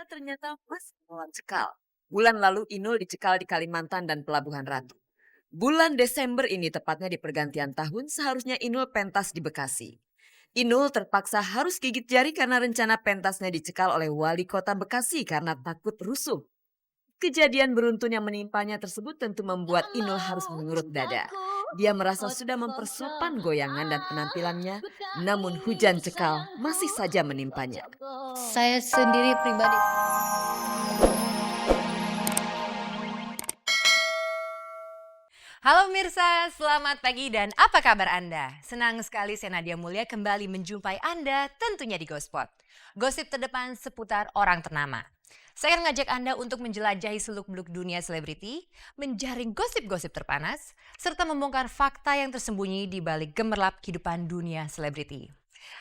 Daratista ternyata masih melawan cekal. Bulan lalu Inul dicekal di Kalimantan dan Pelabuhan Ratu. Bulan Desember ini tepatnya di pergantian tahun seharusnya Inul pentas di Bekasi. Inul terpaksa harus gigit jari karena rencana pentasnya dicekal oleh wali kota Bekasi karena takut rusuh. Kejadian beruntun yang menimpanya tersebut tentu membuat Inul harus mengurut dada. Dia merasa sudah mempersopan goyangan dan penampilannya, namun hujan cekal masih saja menimpanya. Saya sendiri pribadi. Halo pemirsa, selamat pagi dan apa kabar Anda? Senang sekali saya Nadia Mulia kembali menjumpai Anda tentunya di Gospot. Gosip terdepan seputar orang ternama. Saya akan mengajak Anda untuk menjelajahi seluk-beluk dunia selebriti, menjaring gosip-gosip terpanas, serta membongkar fakta yang tersembunyi di balik gemerlap kehidupan dunia selebriti.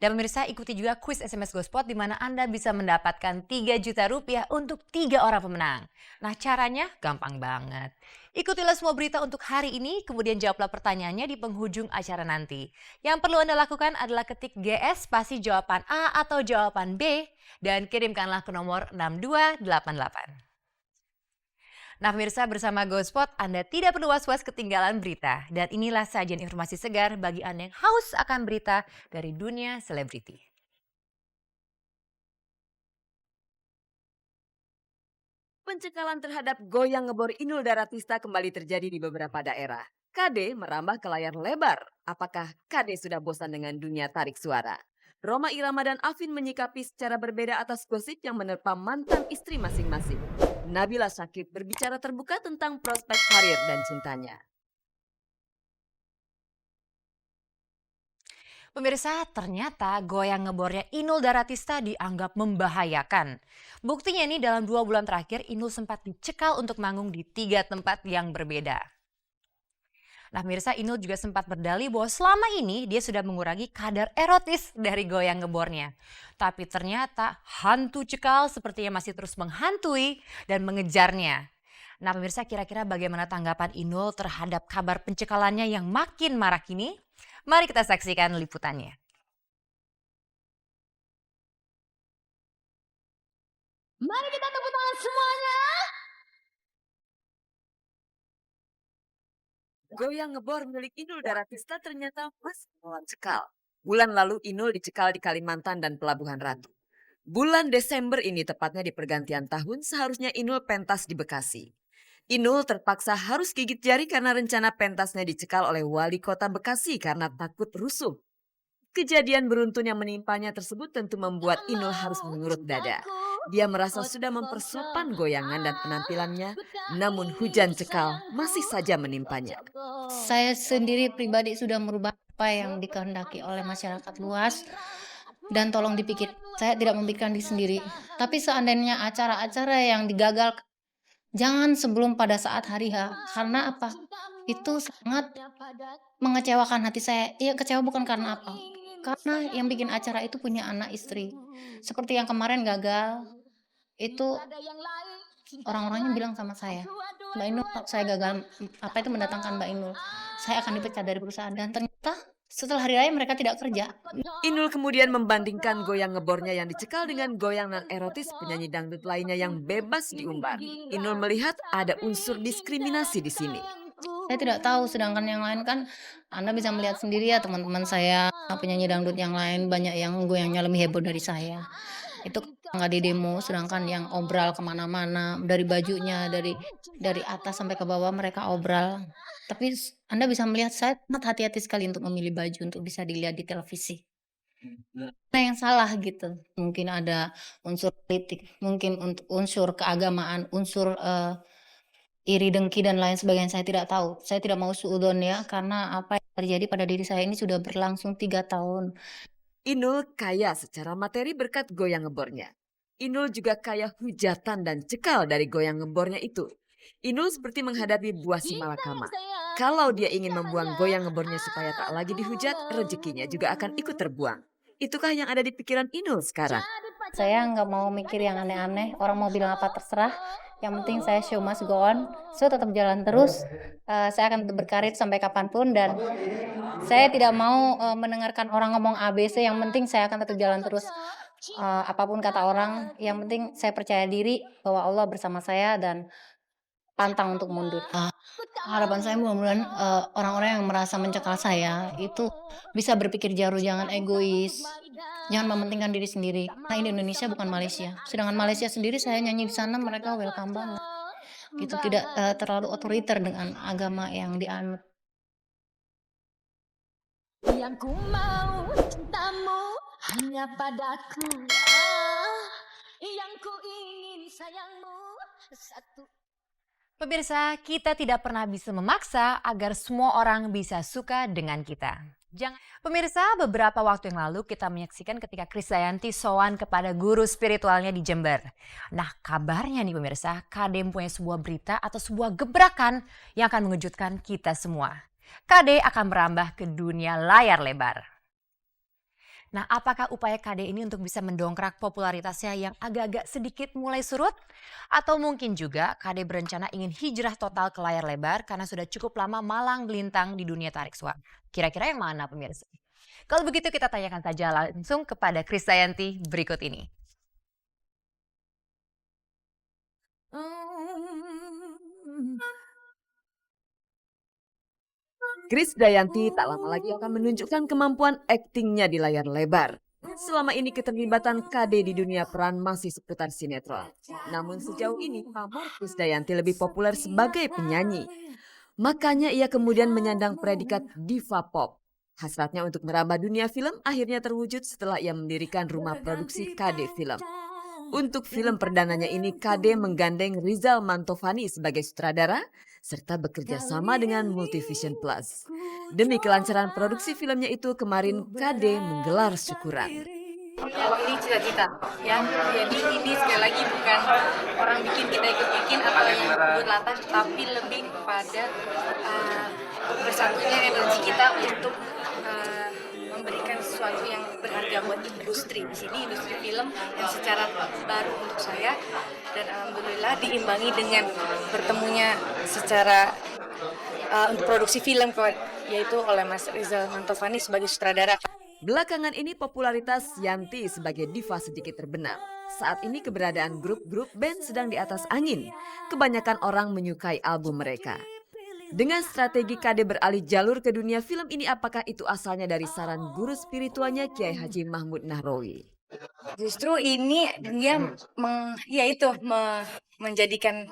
Dan pemirsa ikuti juga kuis SMS Gospot di mana Anda bisa mendapatkan 3 juta rupiah untuk 3 orang pemenang. Nah caranya gampang banget. Ikutilah semua berita untuk hari ini, kemudian jawablah pertanyaannya di penghujung acara nanti. Yang perlu Anda lakukan adalah ketik GS spasi jawaban A atau jawaban B dan kirimkanlah ke nomor 6288. Nah pemirsa, bersama GoSpot Anda tidak perlu was-was ketinggalan berita. Dan inilah sajian informasi segar bagi Anda yang haus akan berita dari dunia selebriti. Pencekalan terhadap goyang ngebor Inul Daratista kembali terjadi di beberapa daerah. KD merambah ke layar lebar. Apakah KD sudah bosan dengan dunia tarik suara? Roma Irama dan Afin menyikapi secara berbeda atas gosip yang menerpa mantan istri masing-masing. Nabila Syakib berbicara terbuka tentang prospek karir dan cintanya. Pemirsa, ternyata goyang ngebornya Inul Daratista dianggap membahayakan. Buktinya nih dalam 2 bulan terakhir Inul sempat dicekal untuk manggung di 3 tempat yang berbeda. Nah pemirsa, Inul juga sempat berdalih bahwa selama ini dia sudah mengurangi kadar erotis dari goyang ngebornya. Tapi ternyata hantu cekal sepertinya masih terus menghantui dan mengejarnya. Nah pemirsa, kira-kira bagaimana tanggapan Inul terhadap kabar pencekalannya yang makin marak ini? Mari kita saksikan liputannya. Mari kita tepuk tangan semuanya. Goyang ngebor milik Inul Daratista ternyata masih melawan cekal. Bulan lalu Inul dicekal di Kalimantan dan Pelabuhan Ratu. Bulan Desember ini tepatnya di pergantian tahun seharusnya Inul pentas di Bekasi. Inul terpaksa harus gigit jari karena rencana pentasnya dicekal oleh wali kota Bekasi karena takut rusuh. Kejadian beruntun yang menimpanya tersebut tentu membuat Inul harus mengurut dada. Dia merasa sudah mempersopan goyangan dan penampilannya, namun hujan cekal masih saja menimpanya. Saya sendiri pribadi sudah merubah apa yang dikehendaki oleh masyarakat luas. Dan tolong dipikir, saya tidak memikirkan diri sendiri. Tapi seandainya acara-acara yang digagal, jangan sebelum pada saat hari H. Karena apa? Itu sangat mengecewakan hati saya. Iya, kecewa bukan karena apa? Karena yang bikin acara itu punya anak istri. Seperti yang kemarin gagal, itu orang-orangnya bilang sama saya, Mbak Inul, saya gagal apa itu mendatangkan Mbak Inul. Saya akan dipecat dari perusahaan dan ternyata setelah hari raya mereka tidak kerja. Inul kemudian membandingkan goyang ngebornya yang dicekal dengan goyangan erotis penyanyi dangdut lainnya yang bebas diumbar. Inul melihat ada unsur diskriminasi di sini. Saya tidak tahu, sedangkan yang lain kan Anda bisa melihat sendiri ya, teman-teman saya penyanyi dangdut yang lain banyak yang goyangnya lebih heboh dari saya. Itu nggak di demo, sedangkan yang obral kemana-mana dari bajunya dari atas sampai ke bawah mereka obral. Tapi Anda bisa melihat saya sangat hati-hati sekali untuk memilih baju untuk bisa dilihat di televisi. Nah yang salah gitu, mungkin ada unsur politik, mungkin unsur keagamaan, unsur iri dengki dan lain sebagainya, saya tidak tahu. Saya tidak mau suudon ya, karena apa yang terjadi pada diri saya ini sudah berlangsung 3 tahun. Inul kaya secara materi berkat goyang ngebornya. Inul juga kaya hujatan dan cekal dari goyang ngebornya itu. Inul seperti menghadapi buah si malakama. Kalau dia ingin membuang goyang ngebornya supaya tak lagi dihujat, rezekinya juga akan ikut terbuang. Itukah yang ada di pikiran Inul sekarang? Saya nggak mau mikir yang aneh-aneh, orang mau bilang apa terserah. Yang penting saya show must go on, so tetap jalan terus. Saya akan tetap berkarir sampai kapanpun dan saya tidak mau mendengarkan orang ngomong ABC. Yang penting saya akan tetap jalan terus. apapun kata orang, yang penting saya percaya diri bahwa Allah bersama saya dan pantang untuk mundur. Harapan saya mudah-mudahan, orang-orang yang merasa mencekal saya itu bisa berpikir jauh, jangan egois, jangan mementingkan diri sendiri. Karena ini Indonesia bukan Malaysia. Sedangkan Malaysia sendiri saya nyanyi di sana mereka welcome banget. Gitu, tidak, terlalu otoriter dengan agama yang dianut. Yang ku mau cintamu hanya padaku, yang ku ingin sayangmu satu. Pemirsa, kita tidak pernah bisa memaksa agar semua orang bisa suka dengan kita. Pemirsa, beberapa waktu yang lalu kita menyaksikan ketika Krisdayanti sowan kepada guru spiritualnya di Jember. Nah, kabarnya nih pemirsa, KD punya sebuah berita atau sebuah gebrakan yang akan mengejutkan kita semua. KD akan merambah ke dunia layar lebar. Nah, apakah upaya KD ini untuk bisa mendongkrak popularitasnya yang agak-agak sedikit mulai surut? Atau mungkin juga KD berencana ingin hijrah total ke layar lebar karena sudah cukup lama malang melintang di dunia tarik suara? Kira-kira yang mana pemirsa? Kalau begitu kita tanyakan saja langsung kepada Krisdayanti berikut ini. Krisdayanti tak lama lagi akan menunjukkan kemampuan aktingnya di layar lebar. Selama ini keterlibatan KD di dunia peran masih seputar sinetron. Namun sejauh ini pamor Krisdayanti lebih populer sebagai penyanyi. Makanya ia kemudian menyandang predikat diva pop. Hasratnya untuk merambah dunia film akhirnya terwujud setelah ia mendirikan rumah produksi KD Film. Untuk film perdananya ini KD menggandeng Rizal Mantovani sebagai sutradara serta bekerja sama dengan Multivision Plus. Demi kelancaran produksi filmnya itu kemarin KD menggelar syukuran. Ini cita-cita ya, jadi ini sekali lagi bukan orang bikin kita ikut bikin atau yang buat latar, tapi lebih kepada bersatunya energi kita untuk memberikan sesuatu yang berharga buat industri. Di sini industri film yang secara baru untuk saya, dan alhamdulillah diimbangi dengan bertemunya secara untuk produksi film yaitu oleh Mas Rizal Mantovani sebagai sutradara. Belakangan ini popularitas Yanti sebagai diva sedikit terbenam. Saat ini keberadaan grup-grup band sedang di atas angin. Kebanyakan orang menyukai album mereka. Dengan strategi KD beralih jalur ke dunia film ini, apakah itu asalnya dari saran guru spiritualnya Kiai Haji Mahmud Nahrawi? Justru ini dia menjadikan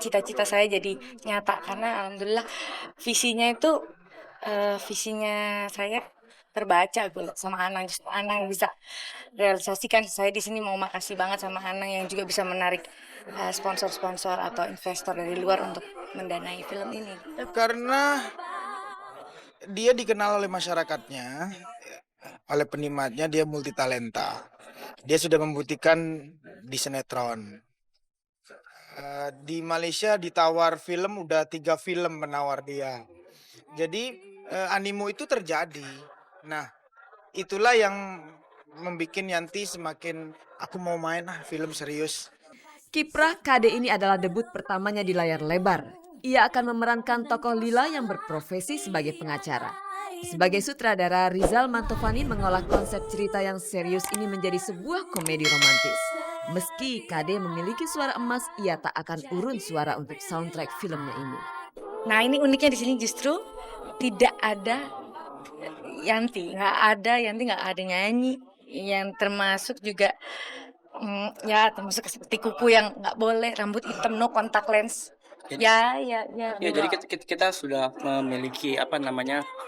cita-cita saya jadi nyata, karena alhamdulillah visinya saya terbaca sama Anang. Justru Anang yang bisa realisasikan. Saya di sini mau makasih banget sama Anang yang juga bisa menarik sponsor-sponsor atau investor dari luar untuk mendanai film ini. Karena dia dikenal oleh masyarakatnya, oleh penikmatnya, dia multi talenta. Dia sudah membuktikan di sinetron. Di Malaysia ditawar film, udah 3 film menawar dia. Jadi animo itu terjadi. Nah, itulah yang membuat Yanti semakin aku mau main film serius. Kiprah KD ini adalah debut pertamanya di layar lebar. Ia akan memerankan tokoh Lila yang berprofesi sebagai pengacara. Sebagai sutradara, Rizal Mantovani mengolah konsep cerita yang serius ini menjadi sebuah komedi romantis. Meski KD memiliki suara emas, ia tak akan urun suara untuk soundtrack filmnya ini. Nah, ini uniknya di sini justru tidak ada Yanti, nggak ada nyanyi, yang termasuk juga termasuk seperti kuku yang nggak boleh, rambut hitam, no contact lens. Ya, jadi kita sudah memiliki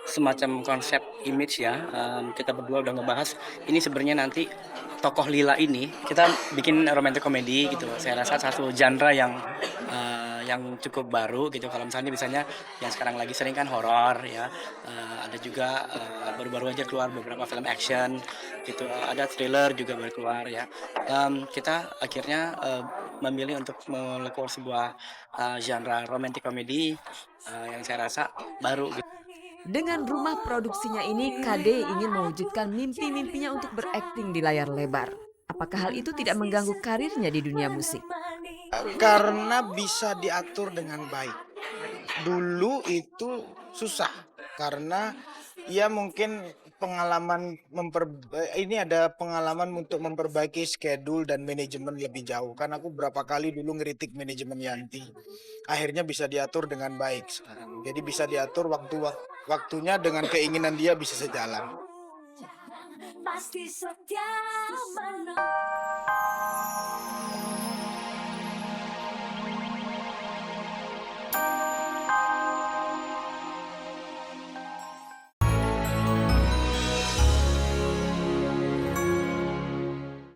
semacam konsep image ya. Kita berdua udah ngebahas ini sebenarnya nanti tokoh Lila ini kita bikin romantic comedy gitu. Saya rasa satu genre yang cukup baru gitu. Kalau misalnya yang sekarang lagi sering kan horor ya. Ada juga baru-baru aja keluar beberapa film action gitu. Ada thriller juga baru keluar ya. Kita akhirnya memilih untuk melakukan sebuah genre romantic comedy yang saya rasa baru gitu. Dengan rumah produksinya ini, KD ingin mewujudkan mimpi-mimpinya untuk berakting di layar lebar. Apakah hal itu tidak mengganggu karirnya di dunia musik? Karena bisa diatur dengan baik. Dulu itu susah karena ya mungkin pengalaman ini ada pengalaman untuk memperbaiki schedule dan manajemen lebih jauh. Kan aku berapa kali dulu ngeritik manajemen Yanti. Akhirnya bisa diatur dengan baik sekarang. Jadi bisa diatur waktunya dengan keinginan dia bisa sejalan. Pasti setia menunggu.